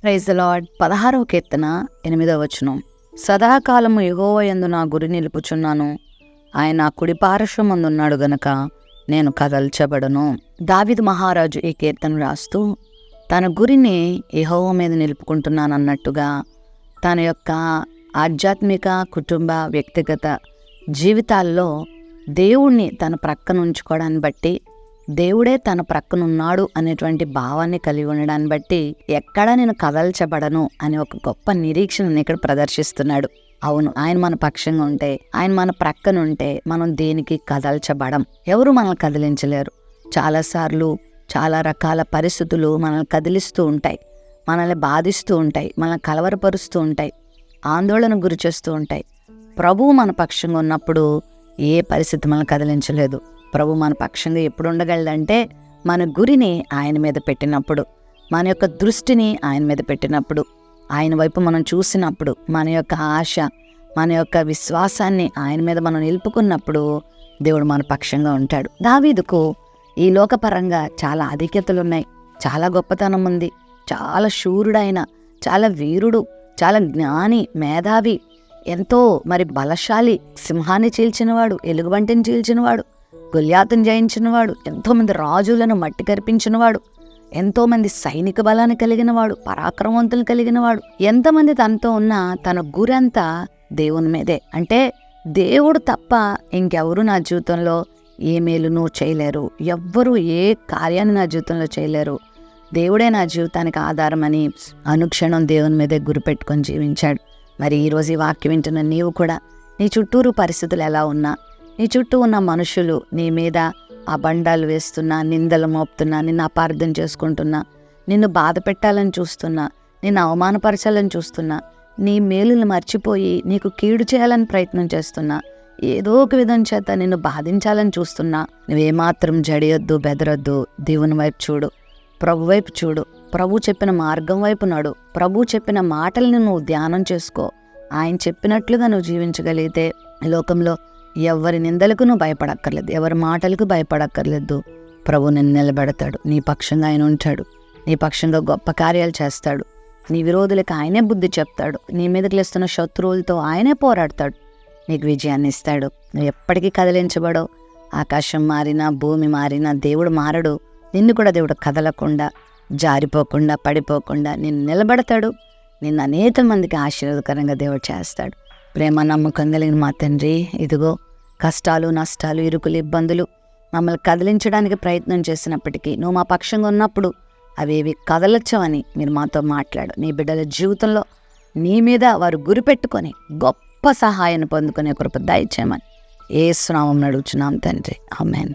Praise the lord. 16వ కీర్తన 8వ వచనం. సదాకాలము యెహోవా యందు నా గురి నిలుపుచున్నాను, ఆయన నా కుడి పార్శ్వమందున్నాడు గనక నేను కదల్చబడను. దావీదు మహారాజు ఈ కీర్తన రాస్తూ తన గురిని యెహోవా మీద నిలుపుకుంటున్నానన్నట్టుగా తన యొక్క ఆధ్యాత్మిక, కుటుంబ, వ్యక్తిగత జీవితాల్లో దేవుణ్ణి తన ప్రక్కన ఉంచుకోవడాన్ని బట్టి, దేవుడే తన ప్రక్కనున్నాడు అనేటువంటి భావాన్ని కలిగి ఉండడాన్ని బట్టి ఎక్కడా నేను కదల్చబడను అనే ఒక గొప్ప నిరీక్షణని ఇక్కడ ప్రదర్శిస్తున్నాడు. అవును, ఆయన మన పక్షంగా ఉంటే, ఆయన మన ప్రక్కన ఉంటే మనం దేనికి కదల్చబడం. ఎవరు మనల్ని కదిలించలేరు. చాలాసార్లు చాలా రకాల పరిస్థితులు మనల్ని కదిలిస్తూ ఉంటాయి, మనల్ని బాధిస్తూ ఉంటాయి, మనల్ని కలవరపరుస్తూ ఉంటాయి, ఆందోళన గురి చేస్తూ ఉంటాయి. ప్రభువు మన పక్షంగా ఉన్నప్పుడు ఏ పరిస్థితి మనల్ని కదిలించలేదు. ప్రభు మన పక్షంగా ఎప్పుడు ఉండగలదంటే మన గురిని ఆయన మీద పెట్టినప్పుడు, మన యొక్క దృష్టిని ఆయన మీద పెట్టినప్పుడు, ఆయన వైపు మనం చూసినప్పుడు, మన యొక్క ఆశ, మన యొక్క విశ్వాసాన్ని ఆయన మీద మనం నిలుపుకున్నప్పుడు దేవుడు మన పక్షంగా ఉంటాడు. దావీదుకు ఈ లోకపరంగా చాలా ఆధిక్యతలున్నాయి, చాలా గొప్పతనం ఉంది, చాలా శూరుడైన, చాలా వీరుడు, చాలా జ్ఞాని, మేధావి, ఎంతో బలశాలి, సింహాన్ని చీల్చినవాడు, ఎలుగుబంటిని చీల్చినవాడు, గొల్యాతును జయించినవాడు, ఎంతోమంది రాజులను మట్టి కరిపించినవాడు, ఎంతోమంది సైనిక బలాన్ని కలిగినవాడు, పరాక్రమవంతులు కలిగినవాడు. ఎంతమంది తనతో ఉన్నా తన గురంతా దేవుని మీదే. అంటే దేవుడు తప్ప ఇంకెవరు నా జీవితంలో ఏ మేలును చేయలేరు, ఎవ్వరూ ఏ కార్యాన్ని నా జీవితంలో చేయలేరు, దేవుడే నా జీవితానికి ఆధారమని అనుక్షణం దేవుని మీదే గురిపెట్టుకొని జీవించాడు. మరి ఈరోజు ఈ వాక్యం వింటున్న నీవు కూడా నీ చుట్టూరు పరిస్థితులు ఎలా ఉన్నా, నీ చుట్టూ ఉన్న మనుషులు నీ మీద అబండాలు వేస్తున్నా, నిందలు మోపుతున్నా, నిన్ను అపార్థం చేసుకుంటున్నా, నిన్ను బాధ పెట్టాలని చూస్తున్నా, నిన్ను అవమానపరచాలని చూస్తున్నా, నీ మేలును మర్చిపోయి నీకు కీడు చేయాలని ప్రయత్నం చేస్తున్నా, ఏదో ఒక విధం చేత నిన్ను బాధించాలని చూస్తున్నా, నువ్వేమాత్రం జడియొద్దు, బెదరొద్దు. దేవుని వైపు చూడు, ప్రభు వైపు చూడు, ప్రభు చెప్పిన మార్గం వైపు నడు, ప్రభు చెప్పిన మాటల్ని నువ్వు ధ్యానం చేసుకో. ఆయన చెప్పినట్లుగా నువ్వు జీవించగలిగితే లోకంలో ఎవరి నిందలకు నువ్వు భయపడక్కర్లేదు, ఎవరి మాటలకు భయపడక్కర్లేదు. ప్రభు నిన్ను నిలబెడతాడు, నీ పక్షంగా ఆయన ఉంటాడు, నీ పక్షంగా గొప్ప కార్యాలు చేస్తాడు. నీ విరోధులకు ఆయనే బుద్ధి చెప్తాడు, నీ మీదకి లేస్తున్న శత్రువులతో ఆయనే పోరాడతాడు, నీకు విజయాన్ని ఇస్తాడు. నువ్వు ఎప్పటికీ కదిలించబడవు. ఆకాశం మారినా, భూమి మారినా దేవుడు మారడు. నిన్ను కూడా దేవుడు కదలకుండా, జారిపోకుండా, పడిపోకుండా నిన్ను నిలబడతాడు. నిన్ను అనేక మందికి ఆశీర్వాదకరంగా దేవుడు చేస్తాడు. ప్రేమ, నమ్మకం కలిగిన మా తండ్రి, ఇదిగో కష్టాలు, నష్టాలు, ఇరుకులు, ఇబ్బందులు మమ్మల్ని కదిలించడానికి ప్రయత్నం చేసినప్పటికీ నువ్వు మా పక్షంగా ఉన్నప్పుడు అవేవి కదలచ్చవని మీరు మాతో మాట్లాడు. నీ బిడ్డల జీవితంలో నీ మీద వారు గురిపెట్టుకొని గొప్ప సహాయాన్ని పొందుకునే కృప దయచేయమని యేసు నామమున అడుగుచున్నాం తండ్రి. ఆమేన్.